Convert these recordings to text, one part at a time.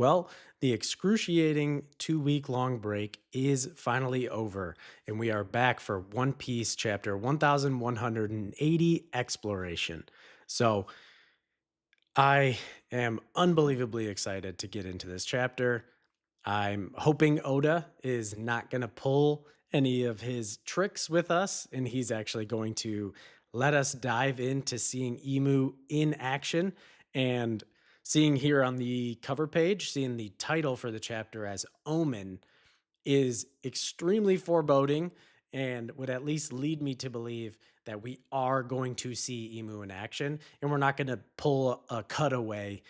Well, the excruciating 2 week long break is finally over, and we are back for One Piece chapter 1180 Exploration. So, I am unbelievably excited to get into this chapter. I'm hoping Oda is not going to pull any of his tricks with us, and he's actually going to let us dive into seeing Emu in action and seeing here on the cover page, seeing the title for the chapter as Omen is extremely foreboding and would at least lead me to believe that we are going to see Emu in action and we're not going to pull a cutaway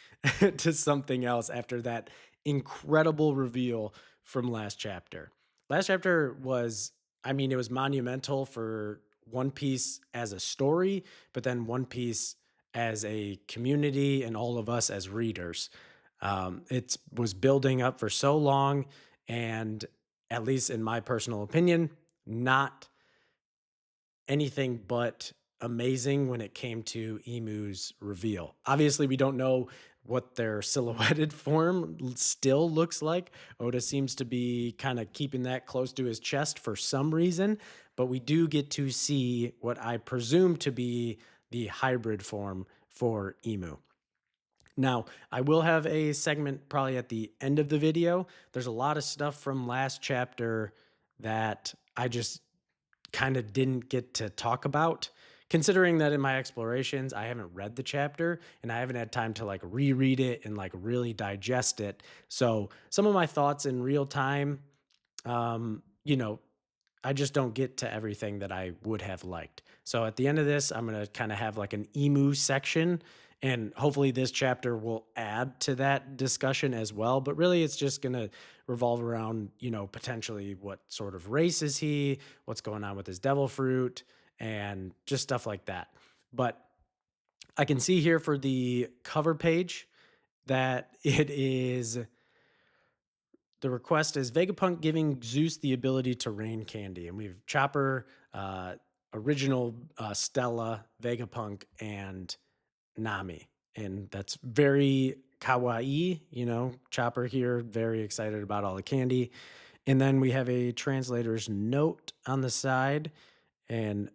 to something else after that incredible reveal from last chapter. Last chapter was, I mean, it was monumental for One Piece as a story, but then One Piece as a community and all of us as readers. It was building up for so long, and at least in my personal opinion, not anything but amazing when it came to Emu's reveal. Obviously, we don't know what their silhouetted form still looks like. Oda seems to be kind of keeping that close to his chest for some reason, but we do get to see what I presume to be the hybrid form for Emu. Now, I will have a segment probably at the end of the video. There's a lot of stuff from last chapter that I just kind of didn't get to talk about. Considering that in my explorations, I haven't read the chapter and I haven't had time to like reread it and like really digest it. So, some of my thoughts in real time, um, you know, I just don't get to everything that I would have liked. So at the end of this, I'm going to kind of have like an emu section, and hopefully this chapter will add to that discussion as well. But really, it's just going to revolve around, potentially what sort of race is he, what's going on with his devil fruit, and just stuff like that. But I can see here for the cover page that it is the request is Vegapunk giving Zeus the ability to rain candy. And we've Chopper, original Stella, Vegapunk, and Nami. And that's very kawaii, Chopper here, very excited about all the candy. And then we have a translator's note on the side. And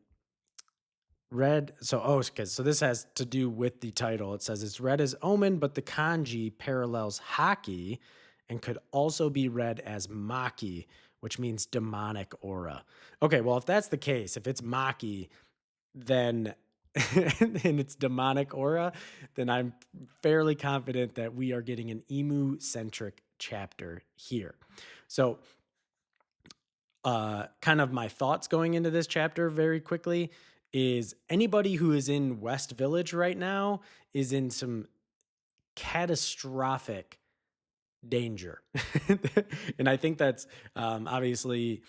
read so this has to do with the title. It says it's read as Omen, but the kanji parallels haki and could also be read as maki, which means demonic aura. Okay, well, if that's the case, if it's maki, then and it's demonic aura, then I'm fairly confident that we are getting an emu centric chapter here. So kind of my thoughts going into this chapter very quickly is anybody who is in West Village right now is in some catastrophic danger. And I think that's obviously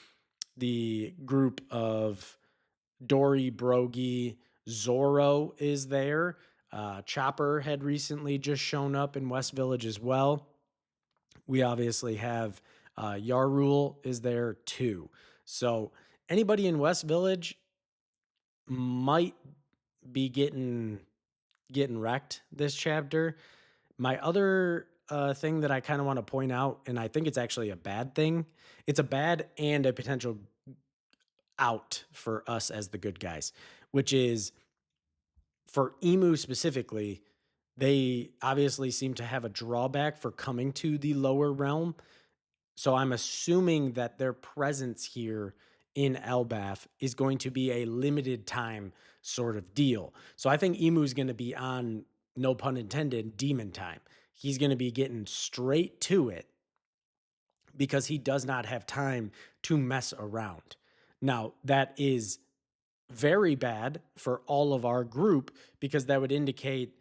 the group of Dory, Brogy, Zoro is there. Chopper had recently just shown up in West Village as well. We obviously have Yarul is there too. So anybody in West Village might be getting wrecked this chapter. My other thing that I kind of want to point out, and I think it's actually a bad thing. It's a bad and a potential out for us as the good guys, which is for Emu specifically. They obviously seem to have a drawback for coming to the lower realm. So I'm assuming that their presence here in Elbaf is going to be a limited time sort of deal. So I think Emu's going to be on, no pun intended, demon time. He's going to be getting straight to it because he does not have time to mess around. Now, that is very bad for all of our group because that would indicate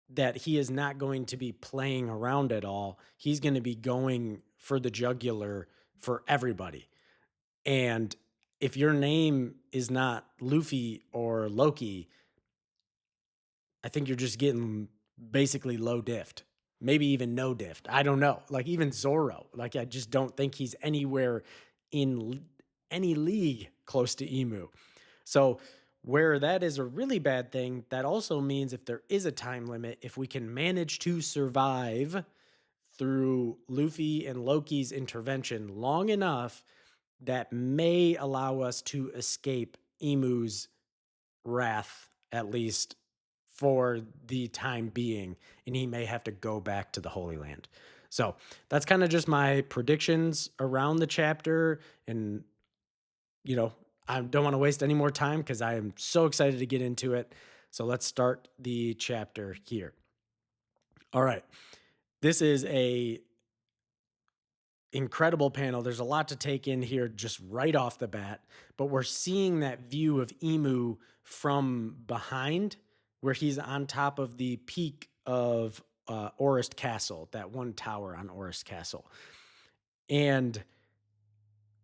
that he is not going to be playing around at all. He's going to be going for the jugular for everybody. And if your name is not Luffy or Loki, I think you're just getting basically low diffed, maybe even no diffed. I don't know. Like even Zoro, like I just don't think he's anywhere in any league close to Emu. So where that is a really bad thing, that also means if there is a time limit, if we can manage to survive through Luffy and Loki's intervention long enough that may allow us to escape Emu's wrath, at least for the time being, and he may have to go back to the Holy Land. So that's kind of just my predictions around the chapter. And, you know, I don't want to waste any more time because I am so excited to get into it. So let's start the chapter here. All right. This is a incredible panel. There's a lot to take in here just right off the bat, but we're seeing that view of Emu from behind, where he's on top of the peak of Orist Castle, that one tower on Orist Castle. And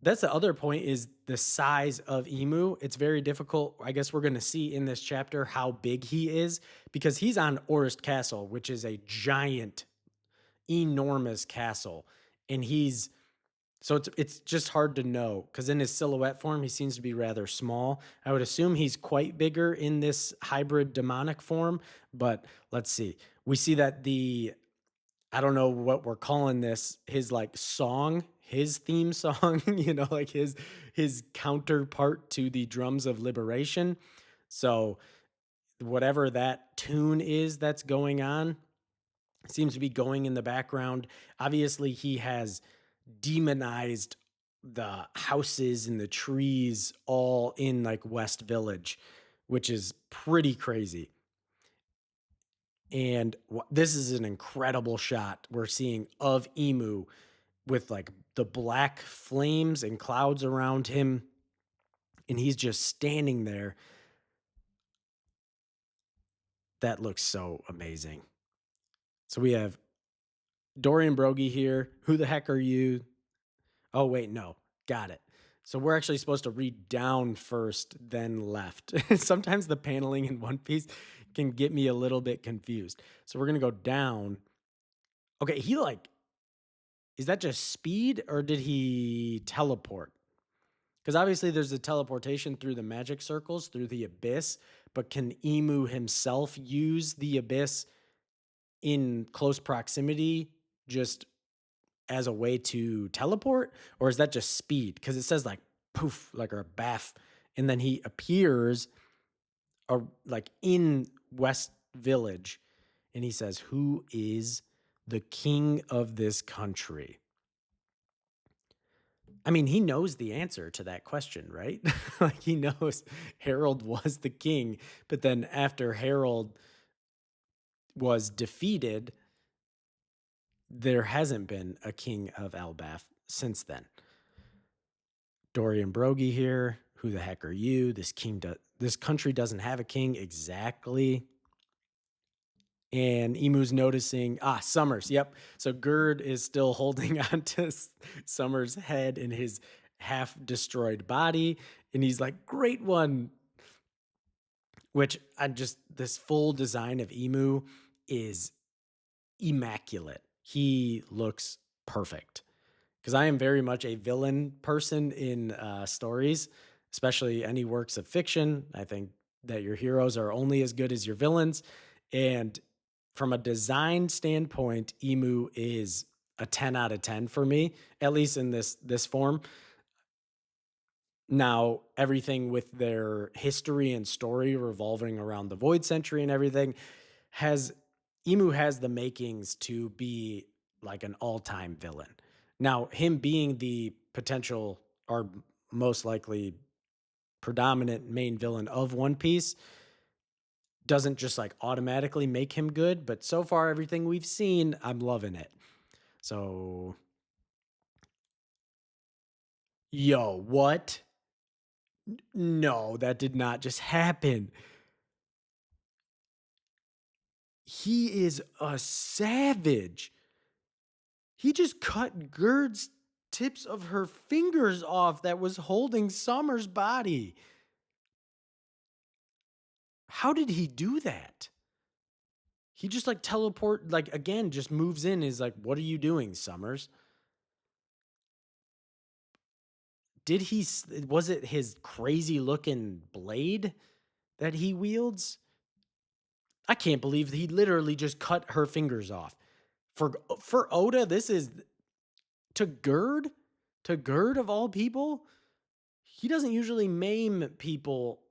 that's the other point, is the size of Emu. It's very difficult. I guess we're going to see in this chapter how big he is, because he's on Orist Castle, which is a giant, enormous castle. And it's just hard to know, because in his silhouette form, he seems to be rather small. I would assume he's quite bigger in this hybrid demonic form, but let's see. We see that I don't know what we're calling this, his like song, his theme song, like his counterpart to the drums of liberation. So whatever that tune is that's going on seems to be going in the background. Obviously, he has demonized the houses and the trees all in like West Village, which is pretty crazy. And this is an incredible shot we're seeing of Emu with like the black flames and clouds around him. And he's just standing there. That looks so amazing. So we have Dorian Broggie here. Who the heck are you? Oh, wait, no. Got it. So we're actually supposed to read down first, then left. Sometimes the paneling in One Piece can get me a little bit confused. So we're going to go down. Okay, is that just speed, or did he teleport? Because obviously there's the teleportation through the magic circles, through the abyss, but can Emu himself use the abyss in close proximity just as a way to teleport, or is that just speed? Because it says like poof, like a baff, and then he appears like in West Village, and he says, "Who is the king of this country?" I mean, he knows the answer to that question, right? Like he knows Harold was the king, but then after Harold was defeated, there hasn't been a king of Elbaf since then. Dorian Broggie here. Who the heck are you? This country doesn't have a king. Exactly. And Emu's noticing, Summers. Yep. So Gerd is still holding onto Summers' head in his half destroyed body. And he's like, great one. Which this full design of Emu is immaculate. He looks perfect. Because I am very much a villain person in stories, especially any works of fiction. I think that your heroes are only as good as your villains. And from a design standpoint, Emu is a 10 out of 10 for me, at least in this form. Now, everything with their history and story revolving around the Void Century and everything Emu has the makings to be like an all-time villain. Now, him being the potential or most likely predominant main villain of One Piece doesn't just like automatically make him good, but so far everything we've seen, I'm loving it. So, yo, what? No, that did not just happen. He is a savage. He just cut Gerd's tips of her fingers off that was holding Summer's body. How did he do that? He just like like again, just moves in, is like, what are you doing, Summers? Was it his crazy looking blade that he wields? I can't believe he literally just cut her fingers off. For Oda, this is to Gerd, to Gerd of all people. He doesn't usually maim people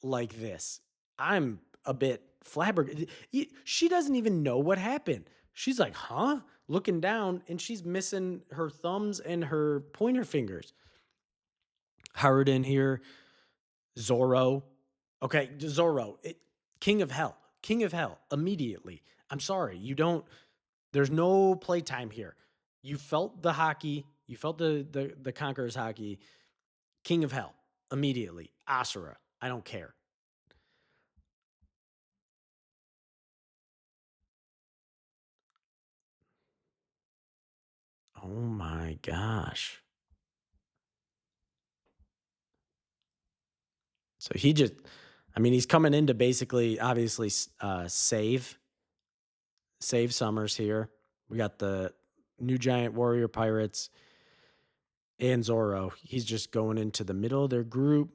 like this. I'm a bit flabbergasted. She doesn't even know what happened. She's like, huh? Looking down, and she's missing her thumbs and her pointer fingers. Harden here, Zoro. Okay, Zoro, King of Hell. King of Hell, immediately. I'm sorry, you don't, there's no playtime here. You felt the hockey, you felt the Conqueror's hockey. King of Hell, immediately. Asura, I don't care. Oh my gosh. So he just, I mean, he's coming in to basically, obviously, save Summers here. We got the new giant warrior pirates and Zoro. He's just going into the middle of their group.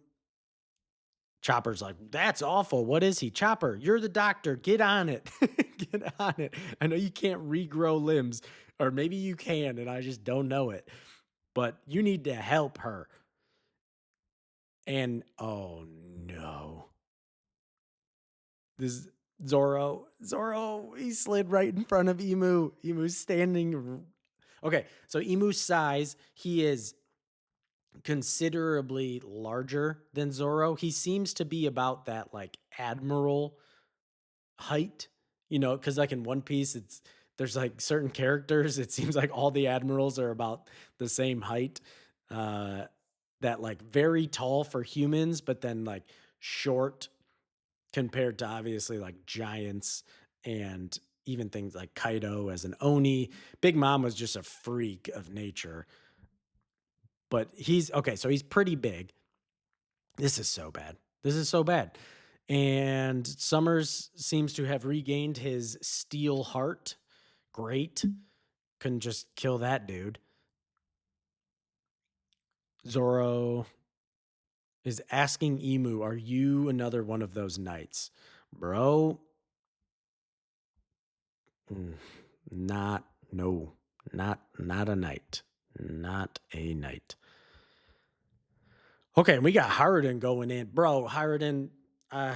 Chopper's like, that's awful. What is he? Chopper, you're the doctor. Get on it. Get on it. I know you can't regrow limbs, or maybe you can, and I just don't know it. But you need to help her. And oh no. This Zoro, he slid right in front of Emu. Emu's standing. Okay, so Emu's size, he is considerably larger than Zoro. He seems to be about that like admiral height, because like in One Piece, there's like certain characters. It seems like all the admirals are about the same height. Uh, that like very tall for humans, but then like short compared to obviously like giants and even things like Kaido as an Oni. Big Mom was just a freak of nature, but he's okay. So he's pretty big. This is so bad. This is so bad. And Summers seems to have regained his steel heart. Great. Couldn't just kill that dude. Zoro is asking Emu, are you another one of those knights? Bro, mm, not, no, not a knight. Not a knight. Okay, we got Harden going in. Bro, Harden, I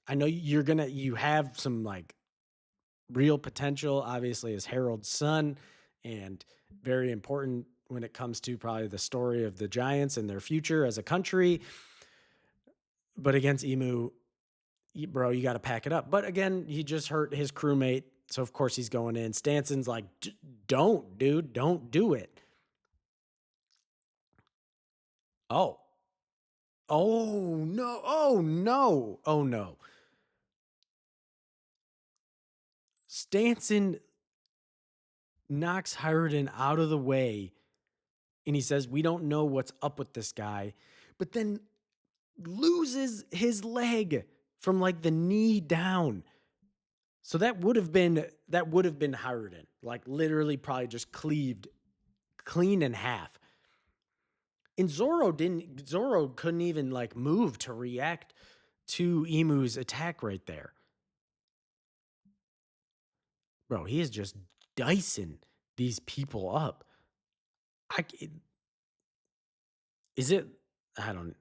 know you have some like real potential, obviously, as Harold's son, and very important when it comes to probably the story of the Giants and their future as a country. But against Emu, bro, you got to pack it up. But again, he just hurt his crewmate. So, of course, he's going in. Stanson's like, don't, dude, don't do it. Oh, oh, no. Oh, no. Oh, no. Stanson knocks Hyruden out of the way and he says, we don't know what's up with this guy. But then loses his leg from like the knee down. So that would have been Harden, like literally probably just cleaved clean in half. And Zoro couldn't even like move to react to Emu's attack right there. Bro, he is just dicing these people up. Is it, I don't,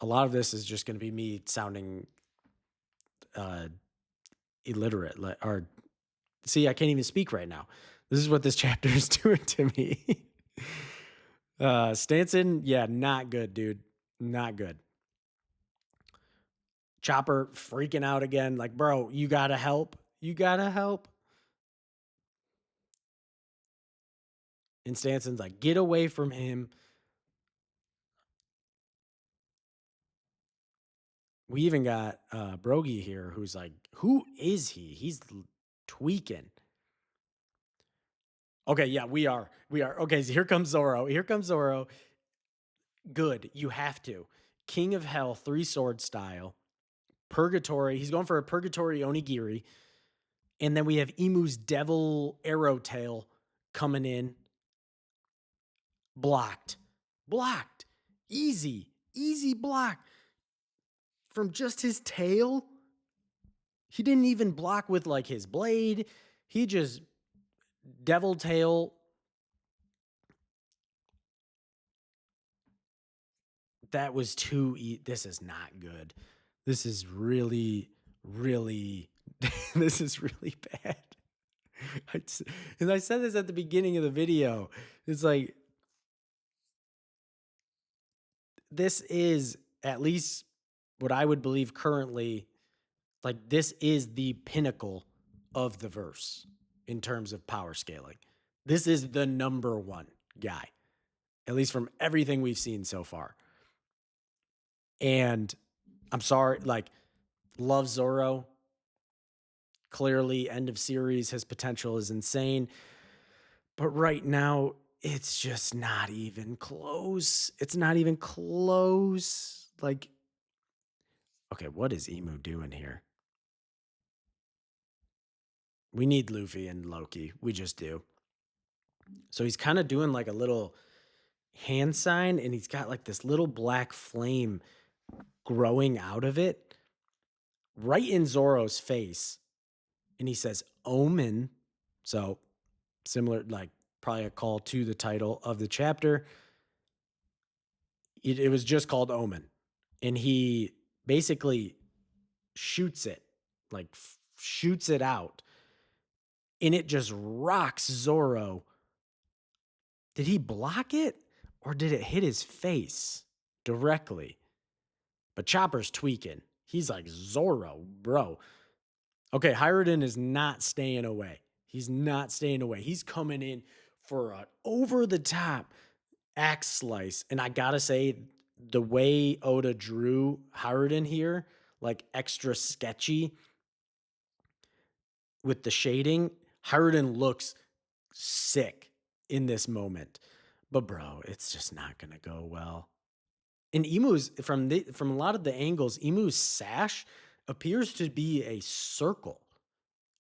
a lot of this is just going to be me sounding uh illiterate, or see, I can't even speak right now. This is what this chapter is doing to me. Stanson, yeah, not good, dude. Not good. Chopper freaking out again. Like, bro, you gotta help. You gotta help. And Stanson's like, get away from him. We even got Brogy here who's like, who is he? He's tweaking. Okay, yeah, we are. We are. Okay, so here comes Zoro. Here comes Zoro. Good. You have to. King of Hell, 3-sword style. Purgatory. He's going for a Purgatory Onigiri. And then we have Emu's Devil Arrow Tail coming in. Blocked. Blocked. Easy. Easy block. From just his tail. He didn't even block with like his blade. He just devil tail. That was too this is not good. This is really, really this is really bad. And I said this at the beginning of the video. It's like this is at least what I would believe currently, like this is the pinnacle of the verse in terms of power scaling. This is the number one guy, at least from everything we've seen so far. And I'm sorry, like, love Zoro. Clearly, end of series, his potential is insane. But right now, it's just not even close. It's not even close. Like, okay, what is Emu doing here? We need Luffy and Loki. We just do. So he's kind of doing like a little hand sign, and he's got like this little black flame growing out of it right in Zoro's face. And he says, Omen. So similar, like probably a call to the title of the chapter. It was just called Omen. And he basically shoots it, like shoots it out. And it just rocks Zoro. Did he block it or did it hit his face directly? But Chopper's tweaking. He's like, Zoro, bro. Okay, Hyruden is not staying away. He's not staying away. He's coming in for an over the top axe slice. And I gotta say, the way Oda drew Hyruden here, like extra sketchy with the shading, Hyruden looks sick in this moment. But bro, it's just not gonna go well. And Emu's from a lot of the angles, Emu's sash appears to be a circle.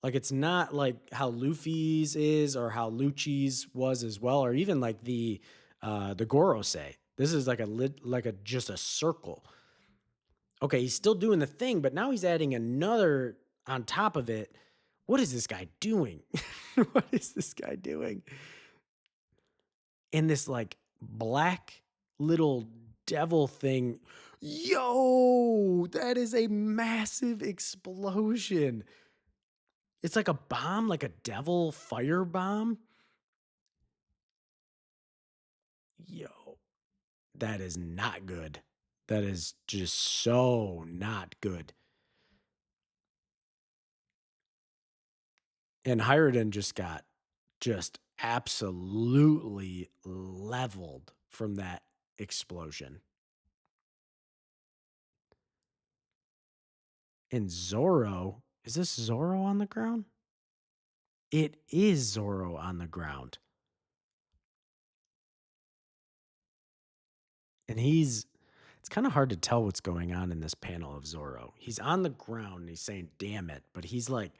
Like it's not like how Luffy's is or how Lucci's was as well, or even like the Gorosei. This is like a just a circle. Okay, he's still doing the thing, but now he's adding another on top of it. What is this guy doing? What is this guy doing? And this like black little devil thing. Yo, that is a massive explosion. It's like a bomb, like a devil fire bomb. Yo, that is not good. That is just so not good. And Hyruden just got just absolutely leveled from that explosion. And Zoro, is this Zoro on the ground? It is Zoro on the ground. And it's kind of hard to tell what's going on in this panel of Zoro. He's on the ground and he's saying, damn it. But he's like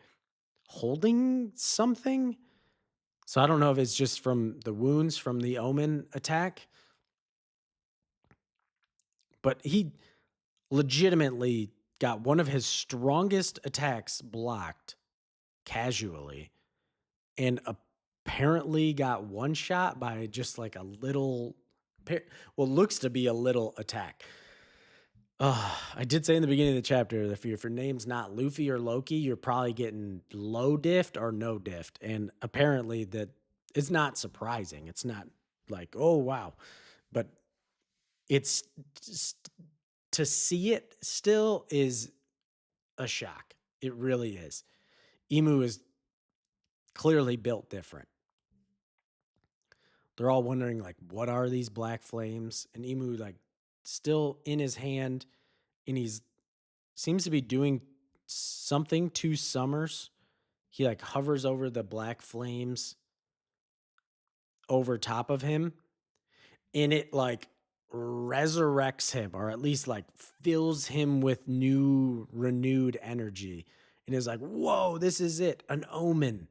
holding something. So I don't know if it's just from the wounds from the Omen attack. But he legitimately got one of his strongest attacks blocked casually and apparently got one shot by just like a little, well, looks to be a little attack. I did say in the beginning of the chapter that if your name's not Luffy or Loki, you're probably getting low diffed or no diffed. And apparently that it's not surprising. It's not like, oh, wow. But it's just, to see it still is a shock. It really is. Emu is clearly built different. They're all wondering, like, what are these black flames? And Emu, like, still in his hand, and he's seems to be doing something to Summers. He like hovers over the black flames over top of him, and it like resurrects him, or at least like fills him with new renewed energy, and is like, whoa, this is it, an omen.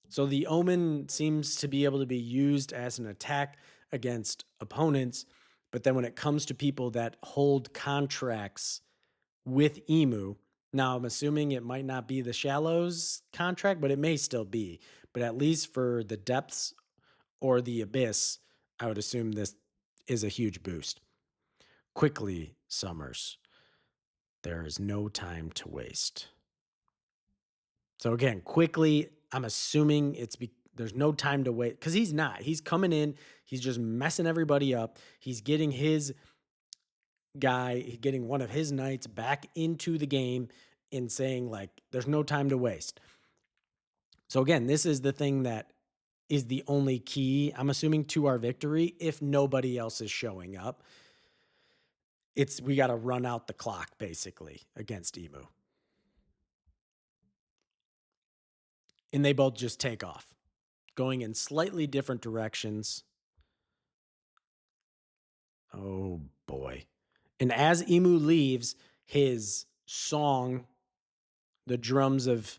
So the omen seems to be able to be used as an attack against opponents, but then when it comes to people that hold contracts with Emu, Now, I'm assuming it might not be the Shallows contract, but it may still be. But at least for the depths or the abyss, I would assume this is a huge boost. Quickly, Summers, there is no time to waste. So again, quickly, I'm assuming there's no time to wait because he's not. He's coming in, he's just messing everybody up. He's getting his getting one of his knights back into the game and saying, like, there's no time to waste. So again, this is the thing that is the only key, I'm assuming, to our victory if nobody else is showing up. We got to run out the clock basically against Emu. And they both just take off, going in slightly different directions. Oh boy. And as Emu leaves, his song, The Drums of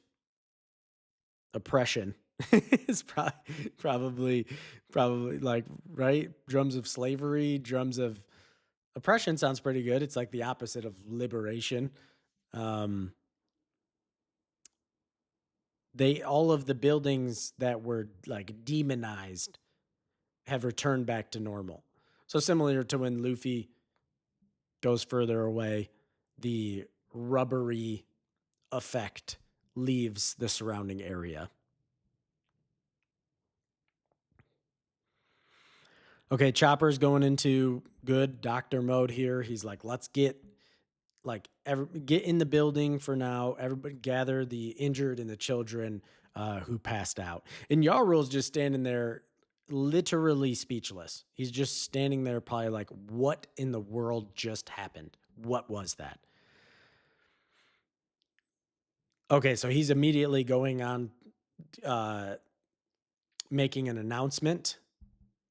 Oppression, is probably like, right? Drums of slavery, drums of oppression sounds pretty good. It's like the opposite of liberation. Um, all of the buildings that were like demonized have returned back to normal. So similar to when Luffy goes further away, the rubbery effect leaves the surrounding area. Okay, Chopper's going into good doctor mode here. He's like, let's get get in the building for now. Everybody gather the injured and the children who passed out. And Yarl's just standing there, literally speechless. He's just standing there, probably like, what in the world just happened? What was that? Okay, so he's immediately going on uh, making an announcement,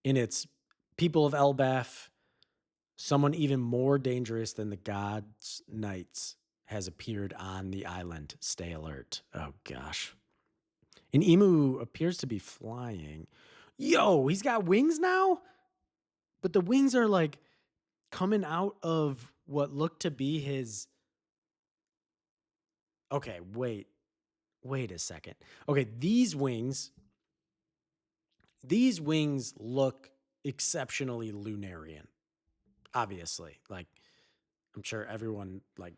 and it's people of Elbaf, someone even more dangerous than the gods' knights has appeared on the island. Stay alert. Oh gosh. And Emu appears to be flying. Yo, he's got wings now? But the wings are like coming out of what looked to be his. Okay, wait a second. Okay, these wings look exceptionally Lunarian. Obviously, like I'm sure everyone like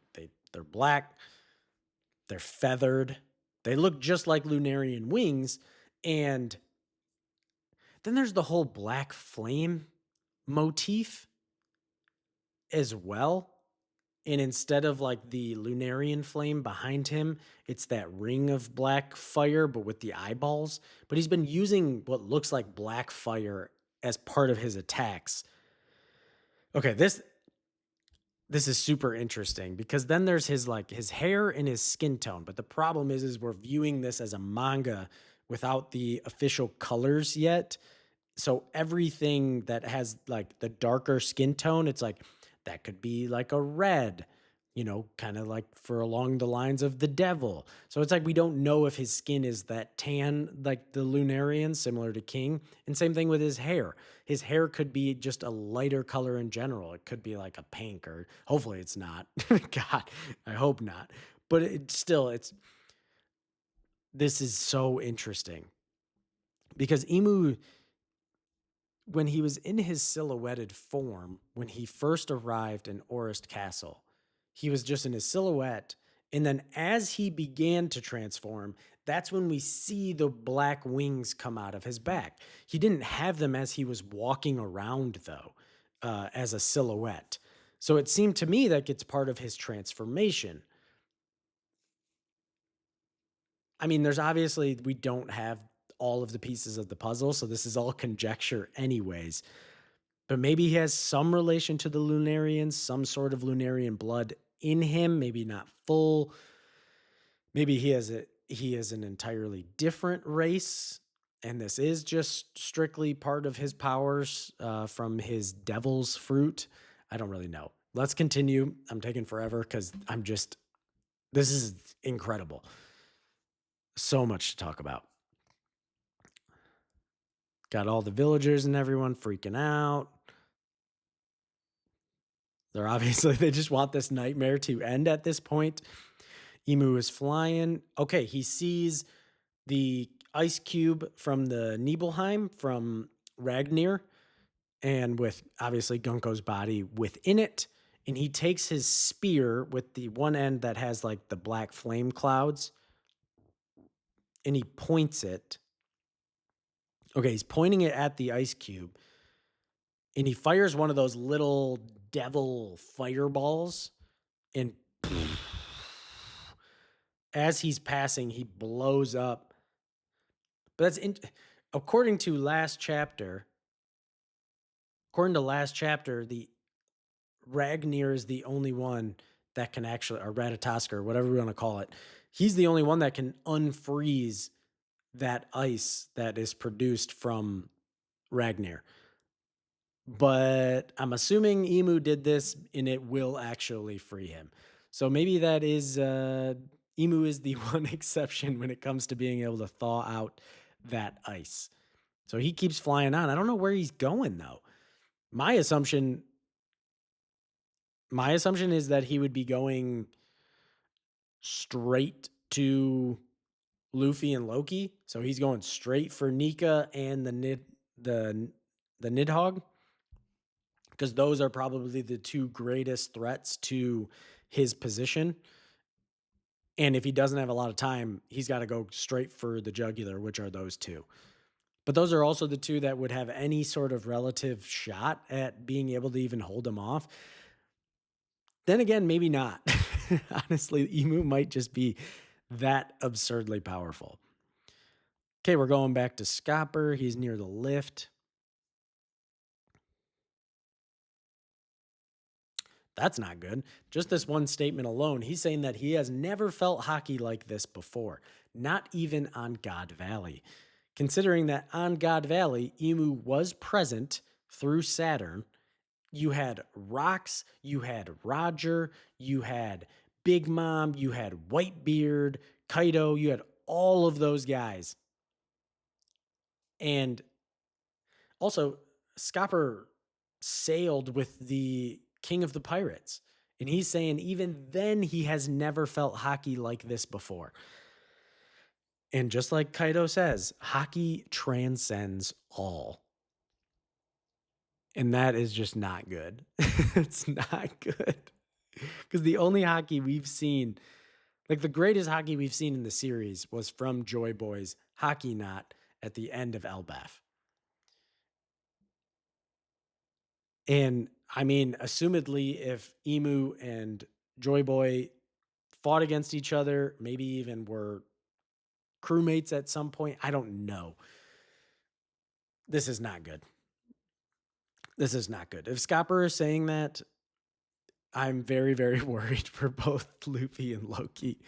they're black, they're feathered, they look just like Lunarian wings, and then there's the whole black flame motif as well. And instead of like the Lunarian flame behind him, it's that ring of black fire, but with the eyeballs. But he's been using what looks like black fire as part of his attacks. Okay, this is super interesting because then there's his hair and his skin tone. But the problem is we're viewing this as a manga without the official colors yet. So everything that has like the darker skin tone, it's like that could be like a red, kind of like for along the lines of the devil. So it's like we don't know if his skin is that tan like the Lunarian, similar to King. And same thing with his hair. His hair could be just a lighter color in general. It could be like a pink, or hopefully it's not. God, I hope not. But this is so interesting because Emu, when he was in his silhouetted form, when he first arrived in Orist Castle, he was just in his silhouette. And then as he began to transform, that's when we see the black wings come out of his back. He didn't have them as he was walking around, though, as a silhouette. So it seemed to me like it's part of his transformation. I mean, we don't have all of the pieces of the puzzle, so this is all conjecture, anyways. But maybe he has some relation to the Lunarians, some sort of Lunarian blood in him, maybe not full. Maybe he is an entirely different race, and this is just strictly part of his powers from his devil's fruit. I don't really know. Let's continue. I'm taking forever because this is incredible. So much to talk about. Got all the villagers and everyone freaking out. They just want this nightmare to end at this point. Emu is flying. Okay, he sees the ice cube from the Nibelheim from Ragnir, and with obviously Gunko's body within it. And he takes his spear with the one end that has like the black flame clouds and he points it. Okay, he's pointing it at the ice cube and he fires one of those little devil fireballs. And as he's passing, he blows up. But according to last chapter. According to last chapter, the Ragnir is the only one that can actually, or Ratatosk, or whatever we want to call it. He's the only one that can unfreeze that ice that is produced from Ragnir. But I'm assuming Emu did this and it will actually free him. So maybe that is Emu is the one exception when it comes to being able to thaw out that ice. So he keeps flying on. I don't know where he's going though. My assumption is that he would be going straight to Luffy and Loki. So he's going straight for Nika and the Nidhogg, because those are probably the two greatest threats to his position. And if he doesn't have a lot of time, he's got to go straight for the jugular, which are those two. But those are also the two that would have any sort of relative shot at being able to even hold him off. Then again, maybe not. Honestly, Emu might just be that absurdly powerful. Okay, we're going back to Scopper. He's near the lift. That's not good. Just this one statement alone, he's saying that he has never felt hockey like this before, not even on God Valley. Considering that on God Valley, Emu was present through Saturn, you had Rocks, you had Roger, you had Big Mom, you had Whitebeard, Kaido, you had all of those guys. And also, Scopper sailed with the King of the Pirates. And he's saying even then he has never felt hockey like this before. And just like Kaido says, hockey transcends all. And that is just not good. It's not good. Because the only hockey we've seen, like the greatest hockey we've seen in the series, was from Joy Boy's hockey knot at the end of Elbaf. And I mean, assumedly, if Emu and Joy Boy fought against each other, maybe even were crewmates at some point, I don't know. This is not good. This is not good. If Scopper is saying that, I'm very, very worried for both Luffy and Loki.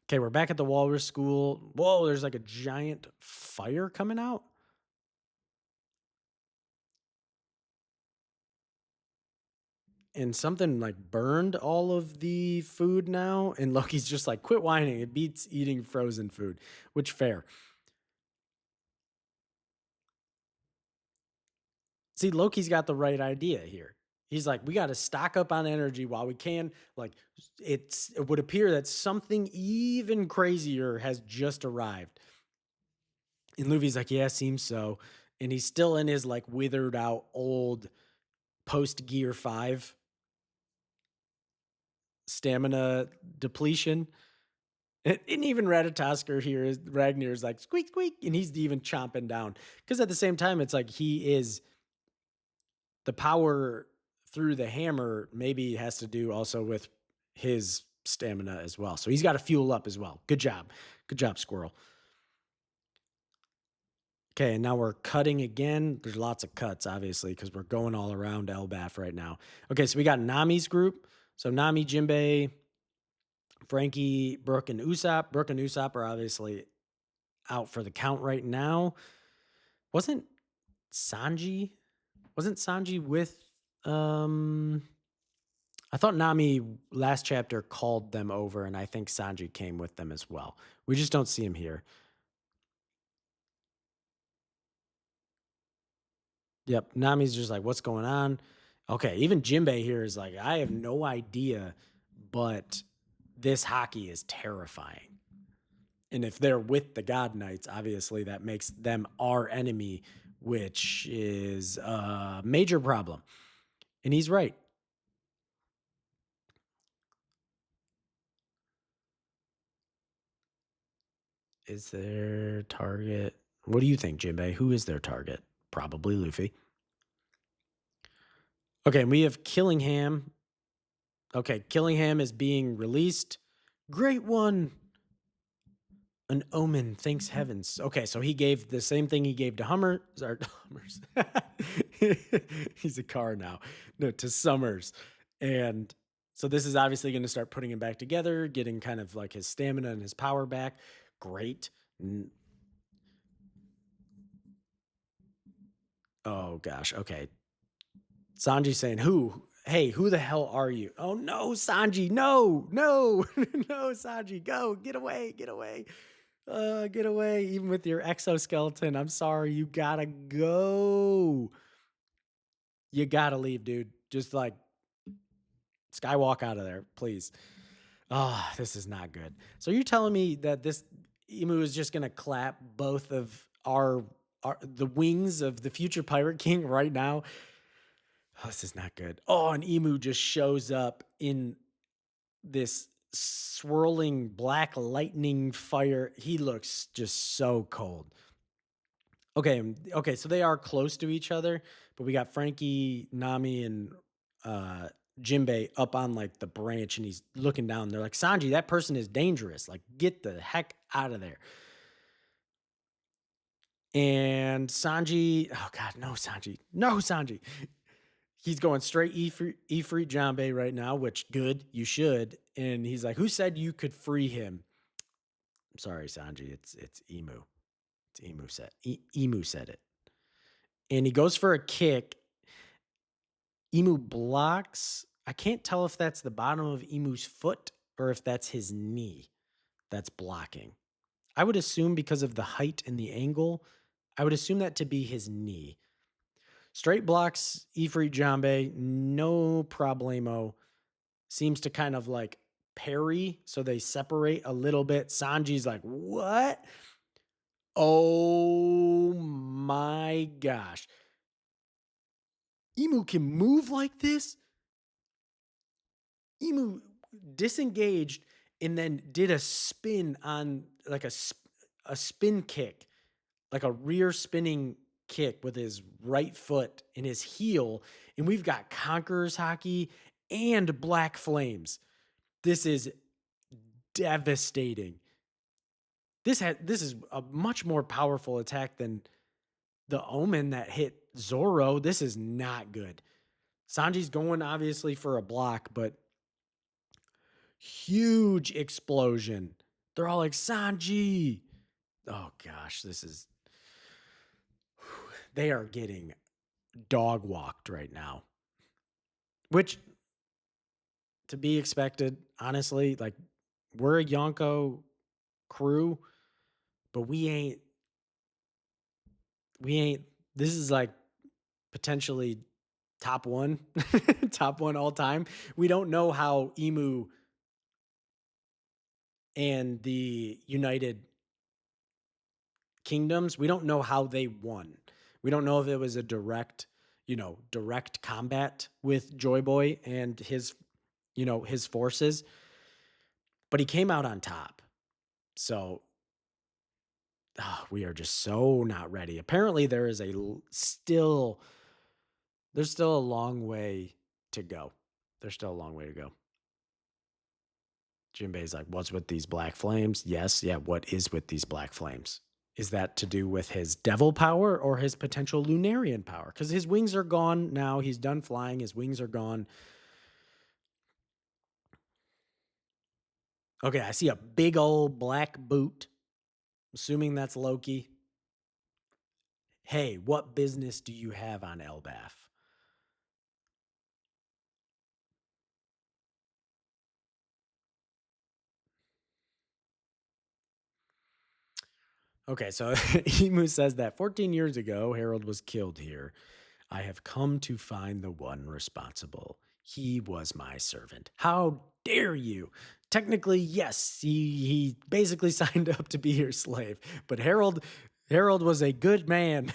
Okay, we're back at the Walrus School. Whoa, there's like a giant fire coming out. And something like burned all of the food now. And Loki's just like, quit whining. It beats eating frozen food, which fair. See, Loki's got the right idea here. He's like, we got to stock up on energy while we can. Like, it would appear that something even crazier has just arrived. And Luffy's like, yeah, seems so. And he's still in his like withered out old post Gear 5 stamina depletion. And even Ratatosker here is Ragnar's like squeak squeak, and he's even chomping down. Because at the same time, it's like he is the power through the hammer maybe has to do also with his stamina as well. So he's got to fuel up as well. Good job. Good job, Squirrel. Okay, and now we're cutting again. There's lots of cuts, obviously, because we're going all around Elbaf right now. Okay, so we got Nami's group. So Nami, Jinbei, Frankie, Brooke, and Usopp. Brooke and Usopp are obviously out for the count right now. Wasn't Sanji? Wasn't Sanji with I thought Nami last chapter called them over, and I think Sanji came with them as well. We just don't see him here. Yep, Nami's just like, what's going on? Okay, even Jinbei here is like, I have no idea, but this hockey is terrifying. And if they're with the God Knights, obviously that makes them our enemy, which is a major problem. And he's right. Is their target? What do you think, Jinbei? Who is their target? Probably Luffy. Okay, we have Killingham. Okay, Killingham is being released. Great one. An omen, thanks heavens. Okay, so he gave the same thing he gave to Hummers. He's a car now. No, to Summers. And so this is obviously going to start putting him back together, getting kind of like his stamina and his power back. Great. Oh gosh. Okay. Sanji saying, "Who? Hey, who the hell are you?" Oh no, Sanji, no, no, no, Sanji, go, get away, get away, get away. Even with your exoskeleton, I'm sorry, you gotta go. You gotta leave, dude. Just like skywalk out of there, please. Ah, oh, this is not good. So you're telling me that this emu is just gonna clap both of our the wings of the future Pirate King right now? Oh, this is not good. Oh, an emu just shows up in this swirling black lightning fire. He looks just so cold. Okay, okay, so they are close to each other, but we got Frankie, Nami, and uh Jinbei up on like the branch, and he's looking down. They're like, Sanji, that person is dangerous. Like, get the heck out of there. And Sanji, oh god, no, Sanji, no, Sanji. He's going straight Ifrit Jambe right now, which good, you should. And he's like, "Who said you could free him?" I'm sorry, Sanji. It's Emu. It's Emu said it. And he goes for a kick. Emu blocks. I can't tell if that's the bottom of Emu's foot or if that's his knee that's blocking. I would assume because of the height and the angle, I would assume that to be his knee. Straight blocks Ifrit Jambe, no problemo. Seems to kind of like parry, so they separate a little bit. Sanji's like, "What? Oh my gosh. Emu can move like this?" Emu disengaged and then did a spin on like a spin kick, like a rear spinning kick with his right foot and his heel. And we've got Conqueror's Hockey and Black Flames. This is devastating. This is a much more powerful attack than the Omen that hit Zoro. This is not good. Sanji's going obviously for a block, but huge explosion. They're all like, Sanji. Oh gosh, this is. They are getting dog walked right now, which to be expected, honestly. Like, we're a Yonko crew, but we ain't, this is like potentially top one, top one all time. We don't know how Emu and the United Kingdoms, we don't know how they won. We don't know if it was a direct combat with Joy Boy and his forces, but he came out on top. So we are just so not ready. Apparently, there's still a long way to go. There's still a long way to go. Jinbei's like, "What's with these black flames?" Yes, yeah. What is with these black flames? Is that to do with his devil power or his potential Lunarian power? Because his wings are gone now. He's done flying. His wings are gone. Okay, I see a big old black boot. Assuming that's Loki. Hey, what business do you have on Elbaf? Okay, so Emu says that 14 years ago, Harold was killed here. I have come to find the one responsible. He was my servant. How dare you? technically, yes, he basically signed up to be your slave. But Harold was a good man.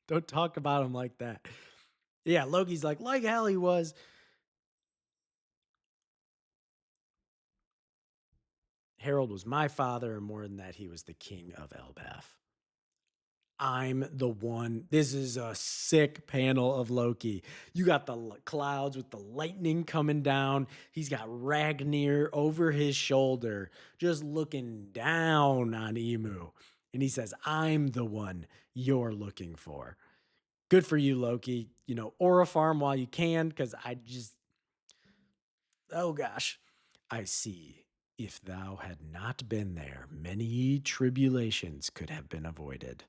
Don't talk about him like that. Yeah, Loki's like hell he was. Harold was my father, and more than that, he was the king of Elbaf. I'm the one. This is a sick panel of Loki. You got the clouds with the lightning coming down. He's got Ragnar over his shoulder, just looking down on Emu. And he says, I'm the one you're looking for. Good for you, Loki. Aura farm while you can, because oh gosh, I see. If thou had not been there, many tribulations could have been avoided.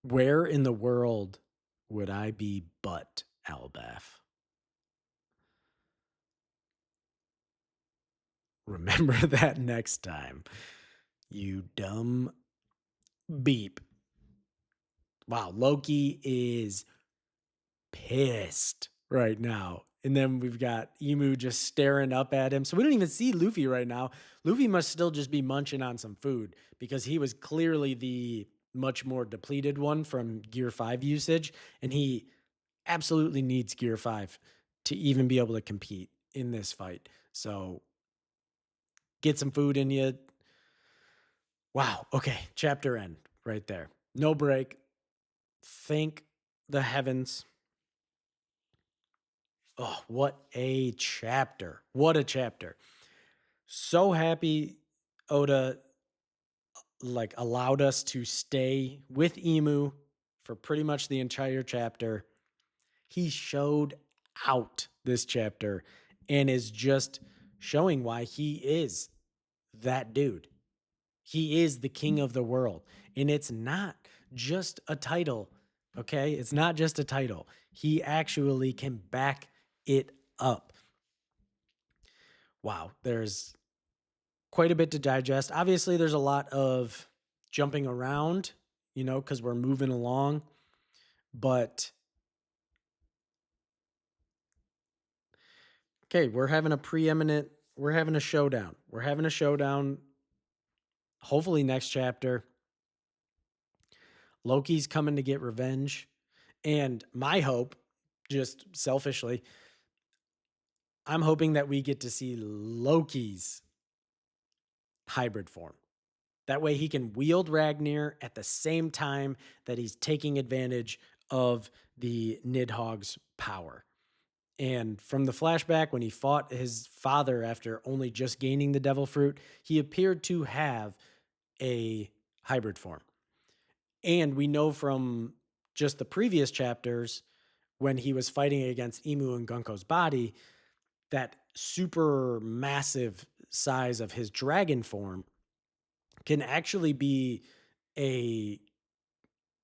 Where in the world would I be but Albaf? Remember that next time. You dumb beep. Wow, Loki is pissed right now. And then we've got Emu just staring up at him. So we don't even see Luffy right now. Luffy must still just be munching on some food because he was clearly the much more depleted one from Gear 5 usage. And he absolutely needs Gear 5 to even be able to compete in this fight. So get some food in you. Wow. Okay. Chapter end right there. No break. Thank the heavens. Oh, what a chapter. What a chapter. So happy Oda allowed us to stay with Emu for pretty much the entire chapter. He showed out this chapter and is just showing why he is that dude. He is the king of the world. And it's not just a title, okay? It's not just a title. He actually can back it up. Wow, there's quite a bit to digest. Obviously, there's a lot of jumping around, because we're moving along. But okay, we're having a showdown. We're having a showdown. Hopefully, next chapter, Loki's coming to get revenge. And my hope, just selfishly, I'm hoping that we get to see Loki's hybrid form. That way he can wield Ragnar at the same time that he's taking advantage of the Nidhogg's power. And from the flashback, when he fought his father after only just gaining the devil fruit, he appeared to have a hybrid form. And we know from just the previous chapters when he was fighting against Emu and Gunko's body that super massive size of his dragon form can actually be a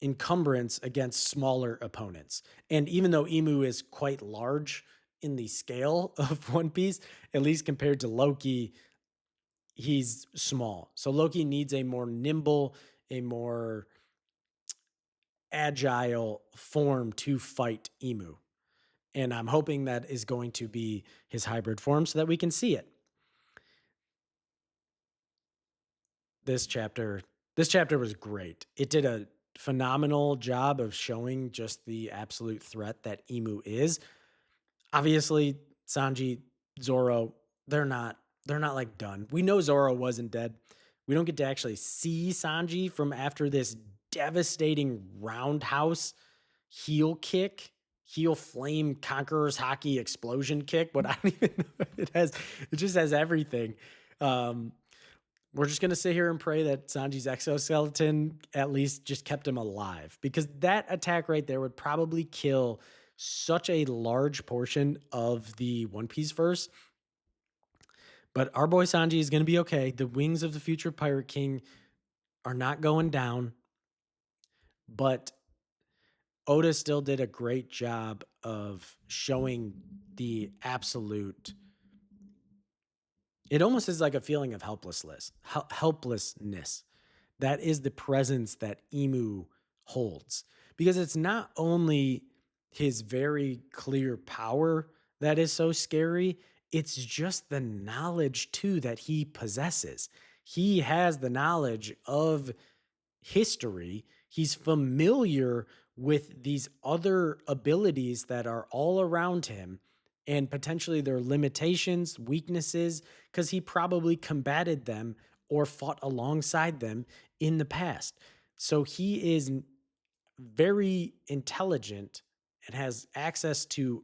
encumbrance against smaller opponents. And even though Emu is quite large in the scale of One Piece, at least compared to Loki, he's small. So Loki needs a more nimble, a more agile form to fight Emu. And I'm hoping that is going to be his hybrid form so that we can see it. This chapter this chapter was great. It did a phenomenal job of showing just the absolute threat that Emu is. Obviously, Sanji, Zoro, they're not like done. We know Zoro wasn't dead. We don't get to actually see Sanji from after this devastating roundhouse heel kick, heel flame conqueror's hockey explosion kick. But I don't even know. It just has everything. Um, we're just gonna sit here and pray that Sanji's exoskeleton at least just kept him alive, because that attack right there would probably kill such a large portion of the One Piece verse. But our boy Sanji is gonna be okay. The wings of the future Pirate King are not going down, but Oda still did a great job of showing the absolute. It almost is like a feeling of helplessness. That is the presence that Emu holds, because it's not only his very clear power that is so scary. It's just the knowledge too that he possesses. He has the knowledge of history. He's familiar with these other abilities that are all around him and potentially their limitations, weaknesses, because he probably combated them or fought alongside them in the past. So he is very intelligent and has access to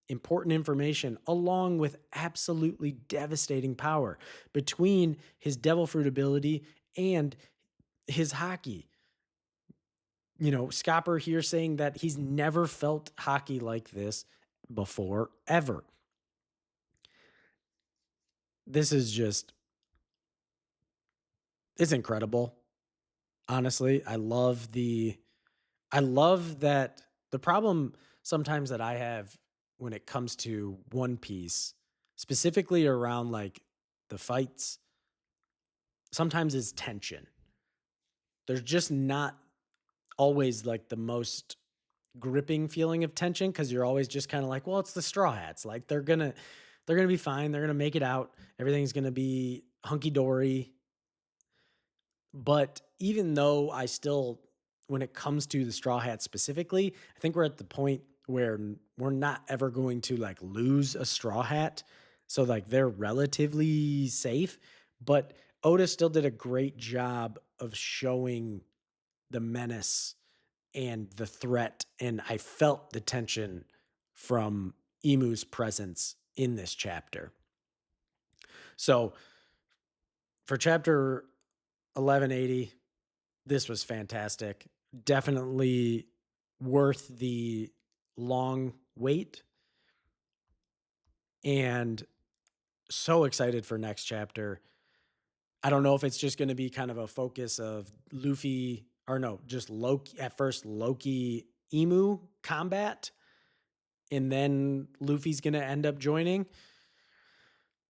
important information along with absolutely devastating power between his devil fruit ability and his hockey. Scopper here saying that he's never felt hockey like this before, ever. This is just, it's incredible. Honestly, I love that the problem sometimes that I have when it comes to One Piece, specifically around like the fights, sometimes is tension. There's just not always like the most gripping feeling of tension because you're always just kind of like, well, it's the Straw Hats. Like they're gonna be fine. They're gonna make it out. Everything's gonna be hunky dory. But even though I still, when it comes to the Straw Hats specifically, I think we're at the point where we're not ever going to like lose a Straw Hat. So like they're relatively safe. But Oda still did a great job of showing the menace and the threat. And I felt the tension from Emu's presence in this chapter. So for chapter 1180, this was fantastic. Definitely worth the long wait. And so excited for next chapter. I don't know if it's just going to be kind of a focus of Luffy, or no, just Loki at first, Loki Emu combat, and then Luffy's going to end up joining.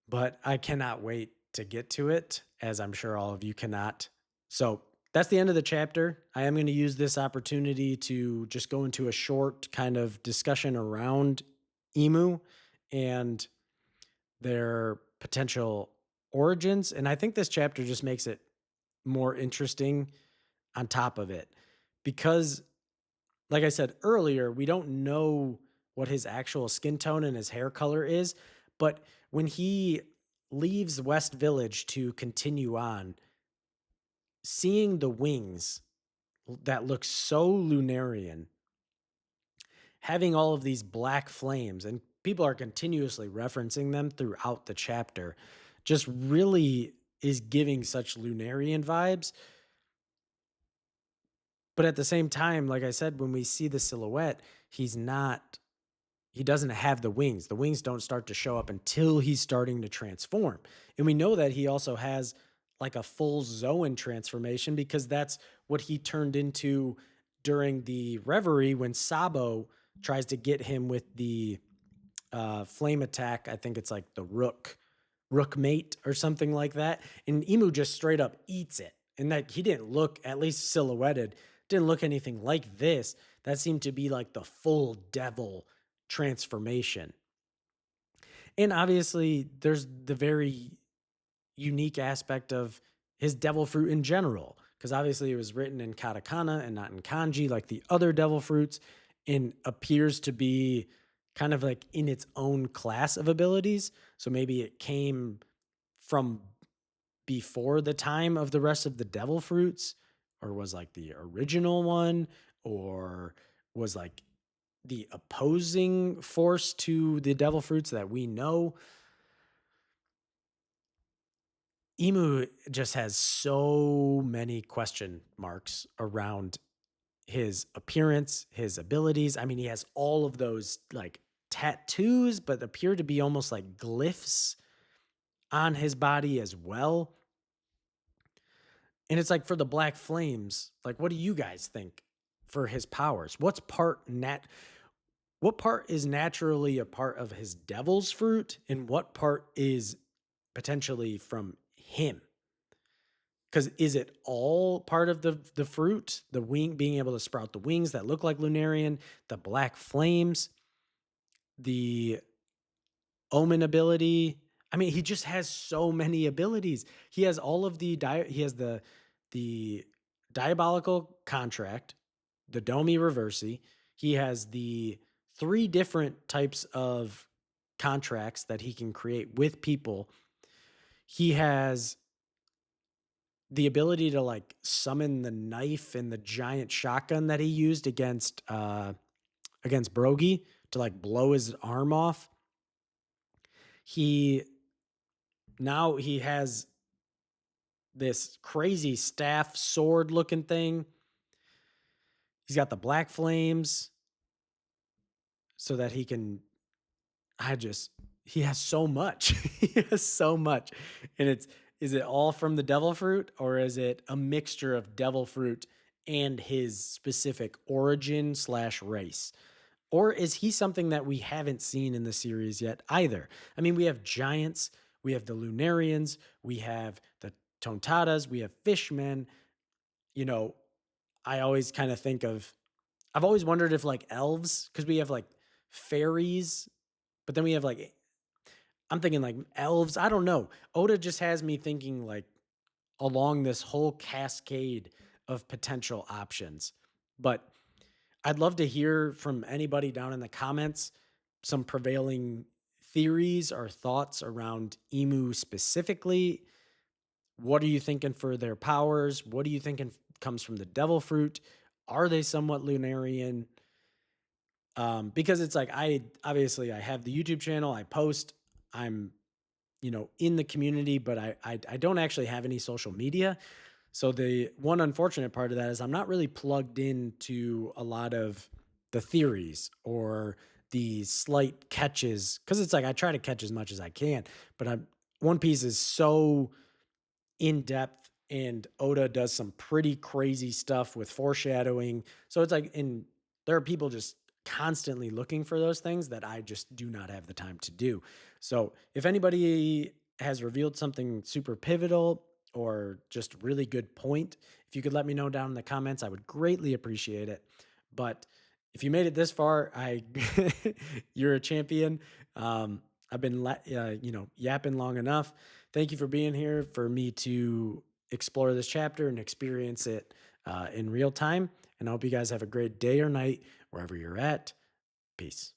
But I cannot wait to get to it, as I'm sure all of you cannot. So that's the end of the chapter. I am going to use this opportunity to just go into a short kind of discussion around Emu and their potential origins. And I think this chapter just makes it more interesting on top of it because, like I said earlier, we don't know what his actual skin tone and his hair color is. But when he leaves West Village to continue on, seeing the wings that look so Lunarian, having all of these black flames, and people are continuously referencing them throughout the chapter, just really is giving such Lunarian vibes. But at the same time, like I said, when we see the silhouette, he's not he doesn't have the wings. The wings don't start to show up until he's starting to transform. And we know that he also has like a full Zoan transformation because that's what he turned into during the reverie when Sabo tries to get him with the flame attack. I think it's like the rook mate or something like that. And Emu just straight up eats it. And that he didn't look, at least silhouetted, didn't look anything like this. That seemed to be like the full devil transformation. And obviously, there's the very unique aspect of his devil fruit in general, because obviously it was written in katakana and not in kanji like the other devil fruits, and appears to be kind of like in its own class of abilities. So maybe it came from before the time of the rest of the devil fruits, or was like the original one, or was like the opposing force to the devil fruits that we know. Emu just has so many question marks around his appearance, his abilities. I mean, he has all of those like tattoos, but appear to be almost like glyphs on his body as well. And it's like for the Black Flames, like what do you guys think for his powers? What part is naturally a part of his devil's fruit and what part is potentially from him? Because is it all part of the fruit? The wing being able to sprout the wings that look like Lunarian, the black flames, the Omen ability. I mean, he just has so many abilities. He has all of he has the diabolical contract, the Domi Reversi. He has the three different types of contracts that he can create with people. He has the ability to like summon the knife and the giant shotgun that he used against Brogy to like blow his arm off. He Now he has this crazy staff sword looking thing. He's got the black flames so that he can I just he has so much. He has so much. And it's is it all from the devil fruit or is it a mixture of devil fruit and his specific origin slash race? Or is he something that we haven't seen in the series yet either? I mean, we have giants, we have the Lunarians, we have the Tontatas, we have fishmen. You know, I always kind of think of I've always wondered if like elves, because we have like fairies, but then we have like I'm thinking like elves. I don't know. Oda just has me thinking like along this whole cascade of potential options. But I'd love to hear from anybody down in the comments some prevailing theories or thoughts around Emu specifically. What are you thinking for their powers? What are you thinking comes from the devil fruit? Are they somewhat Lunarian? Because it's like I have the YouTube channel, I post, I'm in the community, but I don't actually have any social media. So the one unfortunate part of that is I'm not really plugged into a lot of the theories or the slight catches because it's like I try to catch as much as I can, but One Piece is so in depth and Oda does some pretty crazy stuff with foreshadowing. So it's like there are people just constantly looking for those things that I just do not have the time to do. So if anybody has revealed something super pivotal or just really good point, if you could let me know down in the comments, I would greatly appreciate it. But if you made it this far, I you're a champion. I've been yapping long enough. Thank you for being here for me to explore this chapter and experience it in real time. And I hope you guys have a great day or night wherever you're at. Peace.